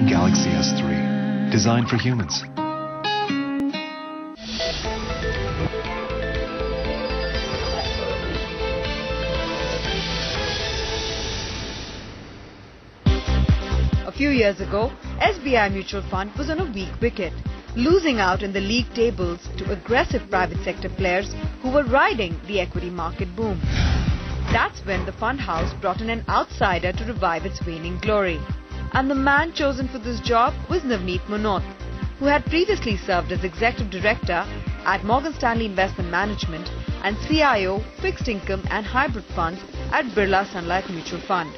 Galaxy S3, designed for humans. A few years ago, SBI Mutual Fund was on a weak wicket, losing out in the league tables to aggressive private sector players who were riding the equity market boom. That's when the fund house brought in an outsider to revive its waning glory. And the man chosen for this job was Navneet Munot, who had previously served as Executive Director at Morgan Stanley Investment Management and CIO Fixed Income and Hybrid Funds at Birla Sun Life Mutual Fund.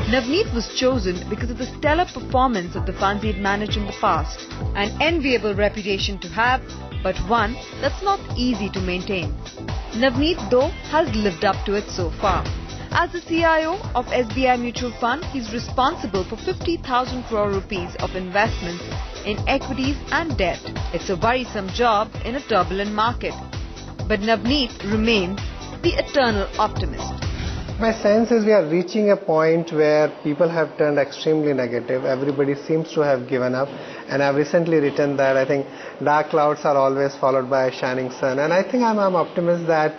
Navneet was chosen because of the stellar performance of the funds he had managed in the past. An enviable reputation to have, but one that's not easy to maintain. Navneet, though, has lived up to it so far. As the CIO of SBI Mutual Fund, he's responsible for 50,000 crore rupees of investments in equities and debt. It's a worrisome job in a turbulent market. But Navneet remains the eternal optimist. My sense is we are reaching a point where people have turned extremely negative. Everybody seems to have given up. And I've recently written that I think dark clouds are always followed by a shining sun. And I think I'm optimist that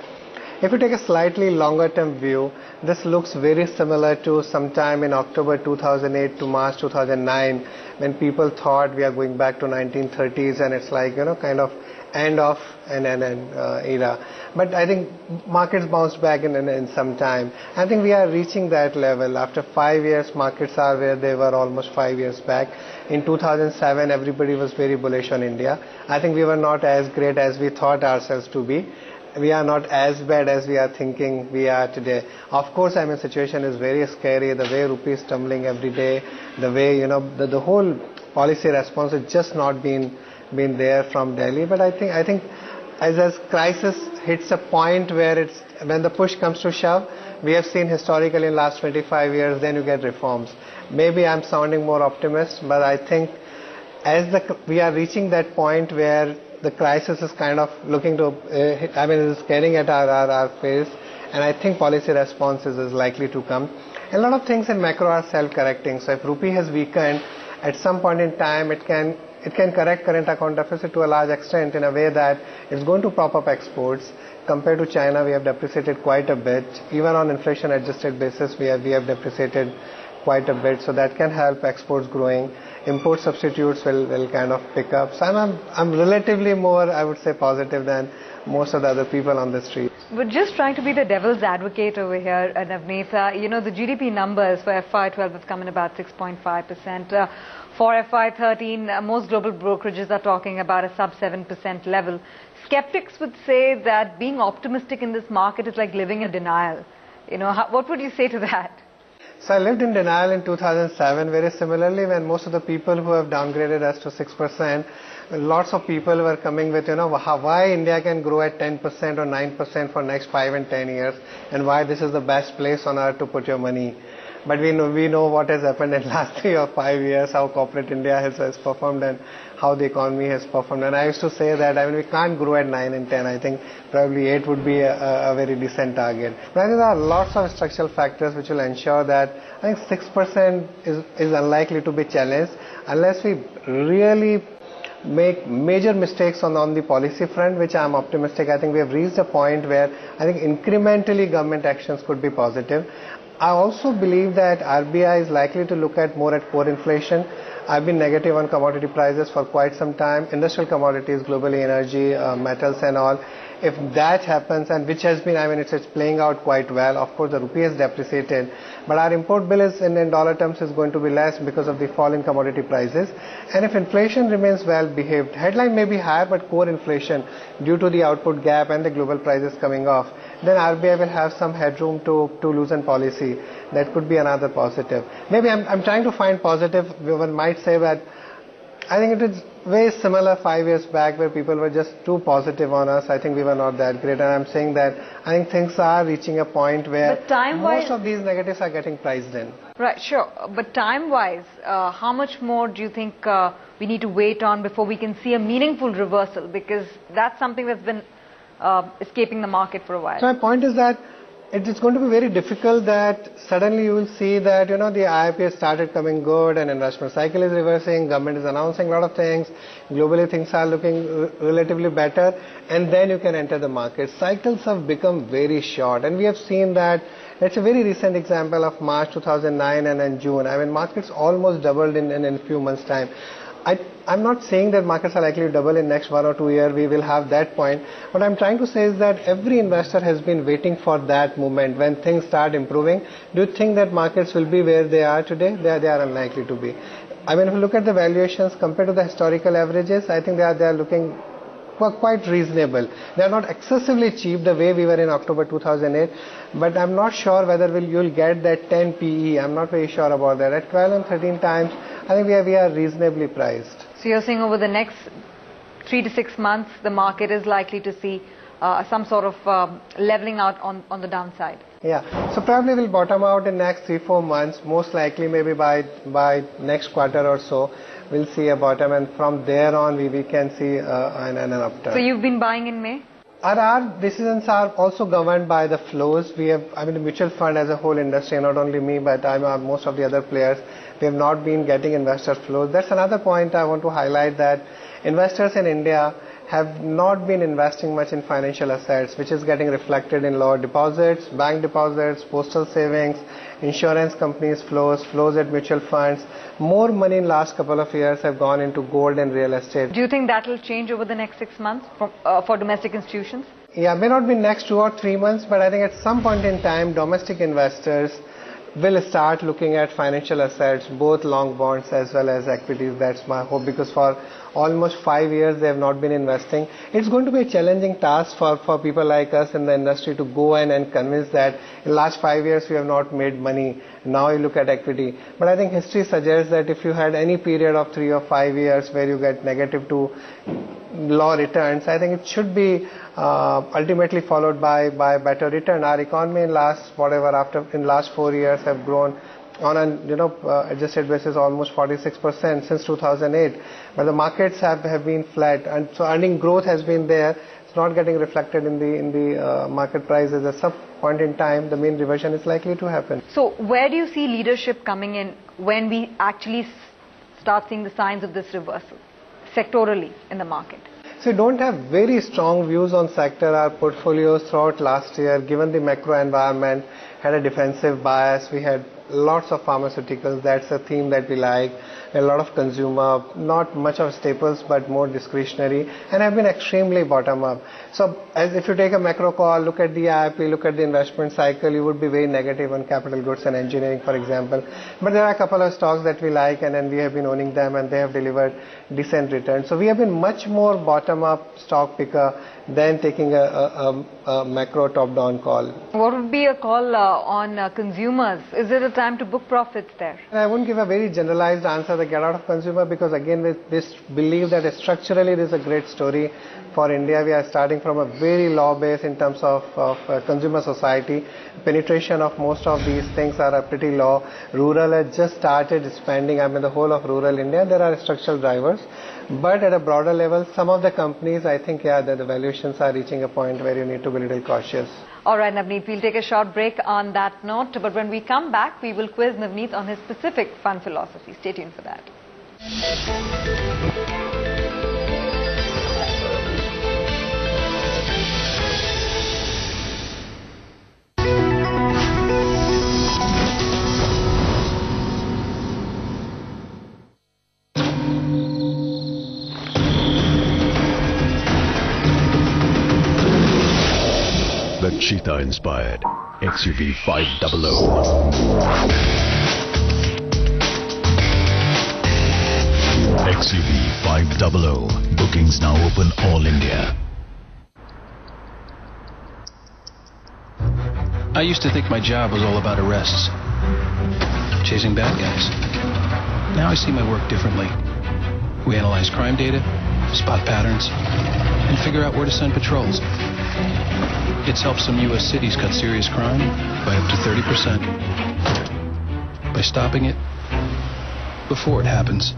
if you take a slightly longer term view, this looks very similar to sometime in October 2008 to March 2009, when people thought we are going back to 1930s and it's like, kind of end of an era. But I think markets bounced back in some time. I think we are reaching that level. After 5 years, markets are where they were almost 5 years back. In 2007, everybody was very bullish on India. I think we were not as great as we thought ourselves to be. We are not as bad as we are thinking we are today. Of course, situation is very scary. The way rupee is tumbling every day, the way, the whole policy response has just not been there from Delhi. But I think as crisis hits a point where when the push comes to shove, we have seen historically in the last 25 years, then you get reforms. Maybe I'm sounding more optimist, but I think we are reaching that point where the crisis is kind of looking to, is staring at our face, and I think policy responses is likely to come. A lot of things in macro are self-correcting. So if rupee has weakened, at some point in time, it can correct current account deficit to a large extent in a way that it's going to prop up exports. Compared to China, we have depreciated quite a bit. Even on inflation-adjusted basis, we have depreciated quite a bit. So that can help exports growing. Import substitutes will kind of pick up. So I'm relatively more, I would say, positive than most of the other people on the street. But just trying to be the devil's advocate over here, Navneet, the GDP numbers for FY12 have come in about 6.5%. For FY13, most global brokerages are talking about a sub 7% level. Skeptics would say that being optimistic in this market is like living in denial. What would you say to that? So I lived in denial in 2007. Very similarly, when most of the people who have downgraded us to 6%, lots of people were coming with, why India can grow at 10% or 9% for next 5 and 10 years, and why this is the best place on earth to put your money. But we know what has happened in the last 3 or 5 years, how corporate India has performed and how the economy has performed. And I used to say that, we can't grow at 9 and 10. I think probably 8 would be a very decent target. But I think there are lots of structural factors which will ensure that I think 6% is unlikely to be challenged unless we really make major mistakes on the policy front, which I am optimistic. I think we have reached a point where I think incrementally government actions could be positive. I also believe that RBI is likely to look more at core inflation. I've been negative on commodity prices for quite some time. Industrial commodities, globally energy, metals and all. If that happens, and which has been, it's playing out quite well. Of course, the rupee has depreciated, but our import bill is in dollar terms is going to be less because of the fall in commodity prices. And if inflation remains well behaved, headline may be higher, but core inflation due to the output gap and the global prices coming off, then RBI will have some headroom to loosen policy. That could be another positive. Maybe I'm trying to find positive. One might say that I think it is very similar 5 years back where people were just too positive on us. I think we were not that great, and I'm saying that I think things are reaching a point where most of these negatives are getting priced in. Right, sure. But time-wise, how much more do you think we need to wait on before we can see a meaningful reversal? Because that's something that's been escaping the market for a while. So my point is that it is going to be very difficult that suddenly you will see that, the IIP has started coming good and investment cycle is reversing, government is announcing a lot of things, globally things are looking relatively better, and then you can enter the market. Cycles have become very short, and we have seen that. It's a very recent example of March 2009 and then June. I mean, markets almost doubled in a few months' time. I'm not saying that markets are likely to double in next 1 or 2 years. We will have that point. What I'm trying to say is that every investor has been waiting for that moment when things start improving. Do you think that markets will be where they are today? They are unlikely to be. I mean, if you look at the valuations compared to the historical averages, I think they are looking quite reasonable. They are not excessively cheap the way we were in October 2008, but I'm not sure whether you'll get that 10 PE. I'm not very sure about that. At 12 and 13 times, I think we are reasonably priced. So you're saying over the next 3 to 6 months, the market is likely to see some sort of leveling out on the downside? Yeah, so probably will bottom out in next 3-4 months, most likely maybe by next quarter or so. We'll see a bottom, and from there on we can see an upturn. So you've been buying in May? Our decisions are also governed by the flows. We have, the mutual fund as a whole industry, not only me, but most of the other players, we have not been getting investor flows. That's another point I want to highlight, that investors in India have not been investing much in financial assets, which is getting reflected in lower deposits, bank deposits, postal savings, insurance companies flows at mutual funds. More money in last couple of years have gone into gold and real estate. Do you think that will change over the next 6 months for domestic institutions? Yeah, may not be next 2 or 3 months, but I think at some point in time, domestic investors will start looking at financial assets, both long bonds as well as equities. That's my hope, because for almost 5 years they have not been investing. It's going to be a challenging task for people like us in the industry to go and convince that in the last 5 years we have not made money. Now you look at equity. But I think history suggests that if you had any period of 3 or 5 years where you get negative to low returns, I think it should be ultimately followed by better return. Our economy in last 4 years have grown on an adjusted basis almost 46% since 2008, but the markets have been flat, and so earning growth has been there. It's not getting reflected in the market prices. At some point in time, the mean reversion is likely to happen. So where do you see leadership coming in when we actually start seeing the signs of this reversal sectorally in the market? So we don't have very strong views on sector. Our portfolios throughout last year, given the macro environment, had a defensive bias. We had lots of pharmaceuticals. That's a theme that we like. A lot of consumer, not much of staples, but more discretionary, and have been extremely bottom up. So as if you take a macro call, look at the IIP, look at the investment cycle, you would be very negative on capital goods and engineering, for example. But there are a couple of stocks that we like, and then we have been owning them, and they have delivered decent returns. So we have been much more bottom up stock picker than taking a macro top-down call. What would be a call on consumers? Is it a time to book profits there? I wouldn't give a very generalized answer to get out of consumer, because again, we believe that structurally this is a great story for India. We are starting from a very low base in terms of consumer society. Penetration of most of these things are pretty low. Rural has just started spending. The whole of rural India, there are structural drivers. But at a broader level, some of the companies, I think, that the valuations are reaching a point where you need to be a little cautious. All right, Navneet, we'll take a short break on that note. But when we come back, we will quiz Navneet on his specific fund philosophy. Stay tuned for that. The cheetah-inspired XUV 500. XUV 500. Bookings now open all India. I used to think my job was all about arrests, chasing bad guys. Now I see my work differently. We analyze crime data, spot patterns, and figure out where to send patrols. It's helped some U.S. cities cut serious crime by up to 30%. By stopping it before it happens.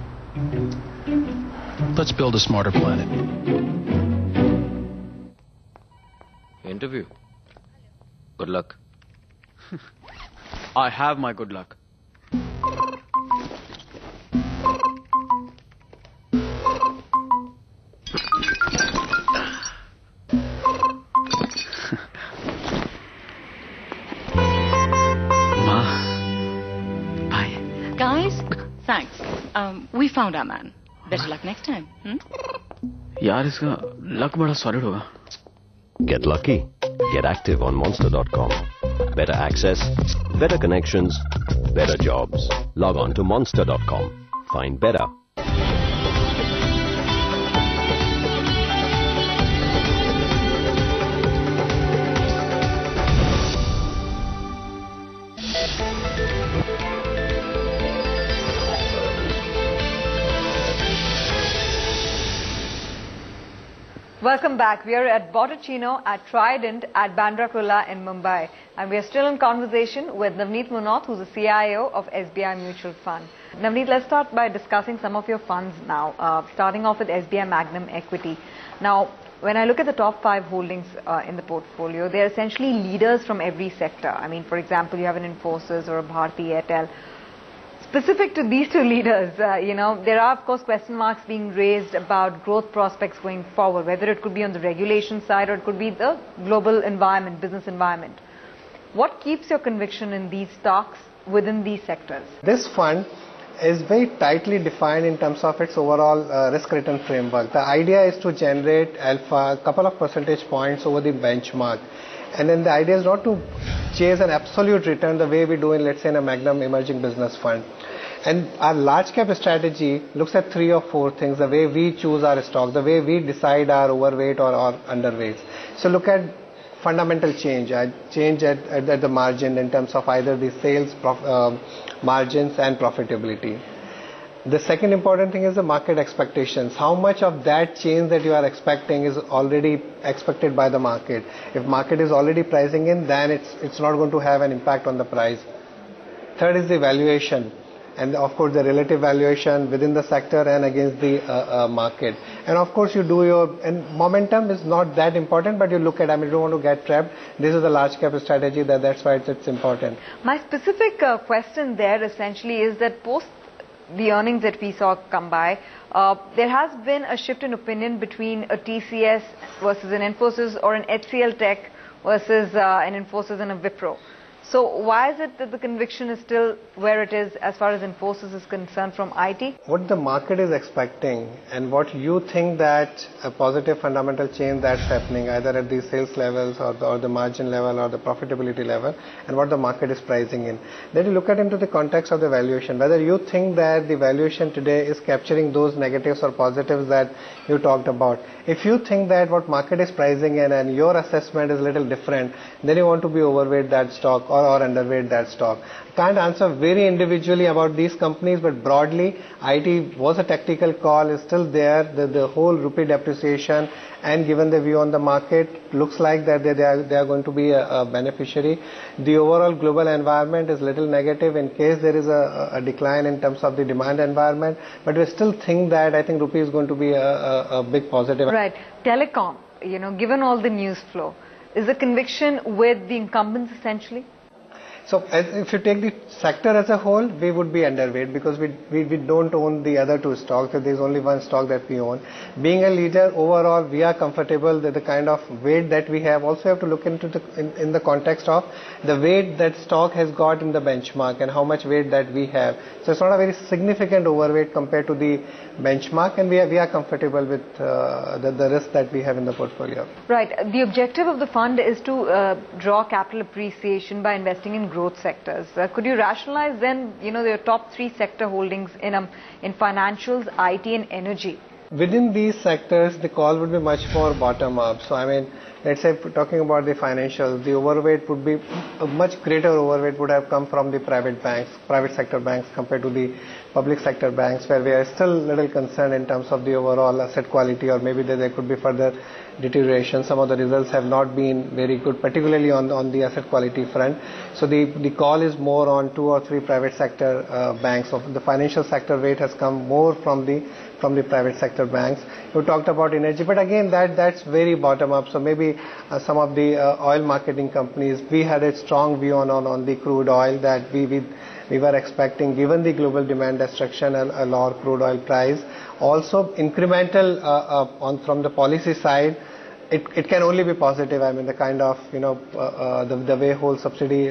Let's build a smarter planet. Interview. Good luck. I have my good luck. Guys, thanks. We found our man. Better luck next time. यार इसका luck बड़ा solid होगा. Get lucky. Get active on Monster.com. Better access, better connections, better jobs. Log on to Monster.com. Find better. Welcome back. We are at Botticino at Trident at Bandra Kurla in Mumbai. And we are still in conversation with Navneet Munot, who's the CIO of SBI Mutual Fund. Navneet, let's start by discussing some of your funds now, starting off with SBI Magnum Equity. Now, when I look at the top 5 holdings in the portfolio, they're essentially leaders from every sector. I mean, for example, you have an Infosys or a Bharti Airtel. Specific to these two leaders, there are of course question marks being raised about growth prospects going forward, whether it could be on the regulation side or it could be the global environment, business environment. What keeps your conviction in these stocks within these sectors? This fund is very tightly defined in terms of its overall risk-return framework. The idea is to generate alpha, a couple of percentage points over the benchmark. And then the idea is not to chase an absolute return the way we do in, let's say, in a Magnum Emerging Business Fund. And our large cap strategy looks at 3 or 4 things, the way we choose our stock, the way we decide our overweight or underweight. So look at fundamental change at the margin in terms of either the sales, margins and profitability. The second important thing is the market expectations. How much of that change that you are expecting is already expected by the market? If market is already pricing in, then it's not going to have an impact on the price. Third is the valuation. And of course the relative valuation within the sector and against the market. And of course you do and momentum is not that important, but you look at, you don't want to get trapped. This is a large cap strategy, that's why it's important. My specific question there essentially is that post the earnings that we saw come by, there has been a shift in opinion between a TCS versus an Infosys or an HCL Tech versus an Infosys and a Wipro. So why is it that the conviction is still where it is as far as Infosys is concerned from IT? What the market is expecting and what you think that a positive fundamental change that's happening either at the sales levels or the margin level or the profitability level, and what the market is pricing in. Then you look at into the context of the valuation, whether you think that the valuation today is capturing those negatives or positives that you talked about. If you think that what market is pricing in and your assessment is a little different, then you want to be overweight that stock or underweight that stock. Can't answer very individually about these companies, but broadly, IT was a tactical call, is still there. The whole rupee depreciation and given the view on the market, looks like that they are going to be a beneficiary. The overall global environment is little negative in case there is a decline in terms of the demand environment, but we still think that I think rupee is going to be a big positive. Right. Telecom, given all the news flow, is the conviction with the incumbents essentially? So if you take the sector as a whole, we would be underweight because we don't own the other 2 stocks. There is only 1 stock that we own. Being a leader, overall, we are comfortable that the kind of weight that we have. Also have to look into in the context of the weight that stock has got in the benchmark and how much weight that we have. So it's not a very significant overweight compared to the benchmark, and we are comfortable with the risk that we have in the portfolio. Right. The objective of the fund is to draw capital appreciation by investing in growth sectors. Could you rationalize then, your top 3 sector holdings in financials, IT and energy? Within these sectors, the call would be much more bottom up. So let's say talking about the financials, the overweight would be a much greater overweight would have come from the private sector banks compared to the public sector banks, where we are still a little concerned in terms of the overall asset quality, or maybe there could be further deterioration. Some of the results have not been very good, particularly on the asset quality front. So the call is more on 2 or 3 private sector banks. So the financial sector weight has come more from the from the private sector banks. You talked about energy, but again, that's very bottom up. So maybe some of the oil marketing companies, we had a strong view on the crude oil that we were expecting, given the global demand destruction, a lower crude oil price. Also, incremental from the policy side, it can only be positive. I mean, the kind of, the way whole subsidy